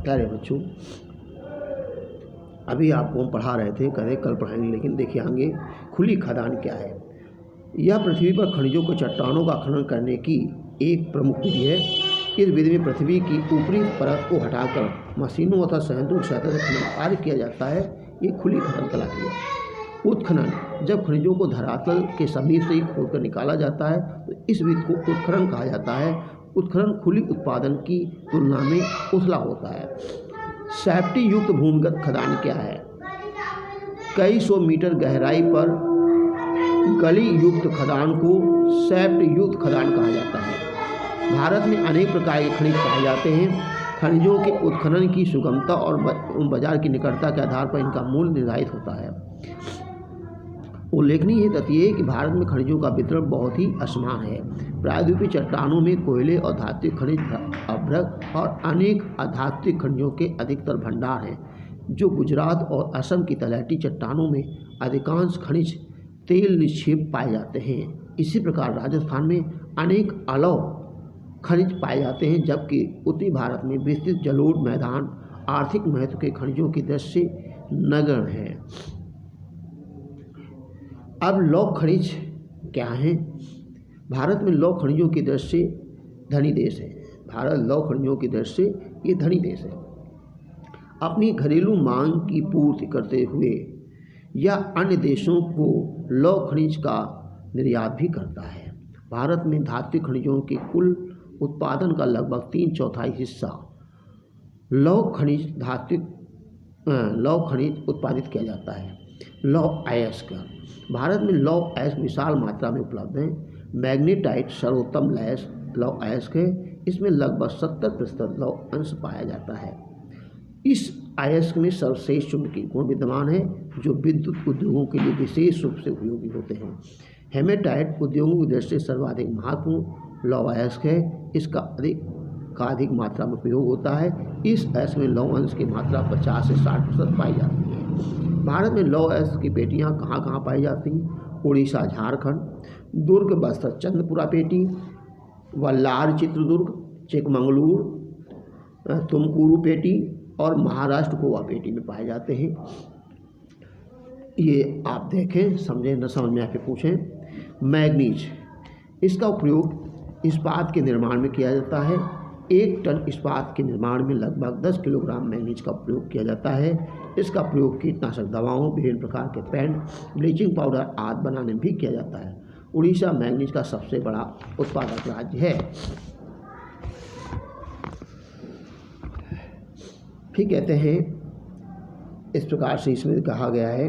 प्यारे बच्चों, अभी आपको हम पढ़ा रहे थे, कह कल पढ़ाएंगे, लेकिन देखिए आगे खुली खदान क्या है। यह पृथ्वी पर खनिजों को चट्टानों का खनन करने की एक प्रमुख विधि है। इस विधि में पृथ्वी की ऊपरी परत को हटाकर मशीनों तथा संयंत्रों की सहायता से खनन कार्य किया जाता है। ये खुली खनन कहलाती है। उत्खनन, जब खनिजों को धरातल के समीप से ही खोदकर निकाला जाता है तो इस विधि को उत्खनन कहा जाता है। उत्खनन खुली उत्पादन की तुलना में उथला होता है। सेफ्टी युक्त भूमिगत खदान क्या है? कई सौ मीटर गहराई पर गली युक्त खदान को सेफ्ट युक्त खदान कहा जाता है। भारत में अनेक प्रकार के खनिज पाए जाते हैं। खनिजों के उत्खनन की सुगमता और बाजार की निकटता के आधार पर इनका मूल्य निर्धारित होता है। उल्लेखनीय है तथ्य है कि भारत में खनिजों का वितरण बहुत ही असमान है। प्रायद्वीपीय चट्टानों में कोयले और धात्विक खनिज, अभ्रक और अनेक अधात्विक खनिजों के अधिकतर भंडार हैं, जो गुजरात और असम की तलहटी चट्टानों में अधिकांश खनिज तेल निक्षेप पाए जाते हैं। इसी प्रकार राजस्थान में अनेक अलौह खनिज पाए जाते हैं, जबकि उत्तरी भारत में विस्तृत जलोढ़ मैदान आर्थिक महत्व के खनिजों की दृष्टि से नगण्य है। अब लौह खनिज क्या हैं? भारत में लौह खनिजों की दृष्टि से धनी देश है। भारत लौह खनिजों की दृष्टि से ये धनी देश है। अपनी घरेलू मांग की पूर्ति करते हुए या अन्य देशों को लौह खनिज का निर्यात भी करता है। भारत में धात्विक खनिजों के कुल उत्पादन का लगभग 3/4 हिस्सा लौह खनिज उत्पादित किया जाता है। लौह अयस्क, भारत में लौह अयस्क विशाल मात्रा में उपलब्ध है। मैग्नेटाइट सर्वोत्तम लौह अयस्क है। इसमें लगभग 70% लौह अंश पाया जाता है। इस अयस्क में सर्वश्रेष्ठ चुंबकीय गुण विद्यमान है, जो विद्युत उद्योगों के लिए विशेष रूप से उपयोगी होते हैं। हेमेटाइट उद्योगों की दृष्टि से सर्वाधिक महत्वपूर्ण लौह अयस्क है। इसका अधिक मात्रा में उपयोग होता है। इस अयस्क में लौह अंश की मात्रा 50 से 60% पाई जाती है। भारत में लौह अयस्क की पेटियाँ कहाँ कहाँ पाई जाती हैं? उड़ीसा, झारखंड, दुर्ग, बस्तर, चंद्रपुरा पेटी, वल्लार, चित्रदुर्ग, चिकमंगलूर, तुमकुरू पेटी और महाराष्ट्र गोवा पेटी में पाए जाते हैं। ये आप देखें, समझें, न समझ में आके पूछें। मैग्नीज, इसका उपयोग इस्पात के निर्माण में किया जाता है। 1 टन इस्पात के निर्माण में लगभग 10 किलोग्राम मैग्नीज का प्रयोग किया जाता है। इसका प्रयोग कीटनाशक दवाओं, विभिन्न प्रकार के पेंट, ब्लीचिंग पाउडर आदि बनाने में भी किया जाता है। उड़ीसा मैग्नीज का सबसे बड़ा उत्पादक राज्य है। फिर कहते हैं, इस प्रकार से इसमें कहा गया है,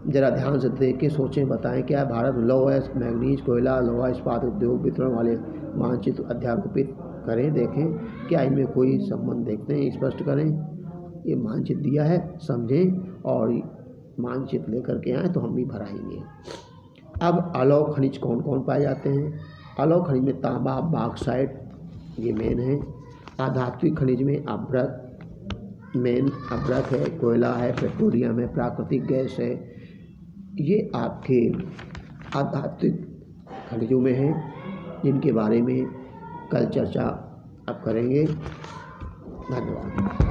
जरा ध्यान से देख के सोचें, बताएं क्या भारत में लौह अयस्क, मैग्नीज, कोयला, लोहा इस्पात उद्योग वितरण वाले मानचित्र अध्यारोपित करें, देखें क्या इनमें कोई संबंध देखते हैं, स्पष्ट करें। ये मानचित्र दिया है, समझें और मानचित्र लेकर के आएँ तो हम भी भराएंगे। अब अलौह खनिज कौन कौन पाए जाते हैं? अलौह खनिज में तांबा, बॉक्साइट, ये मेन है। अधात्विक खनिज में अभ्रक है, कोयला है, पेट्रोलियम है, प्राकृतिक गैस है। ये आपके अधात्विक खनिजों में हैं, जिनके बारे में कल चर्चा अब करेंगे। धन्यवाद।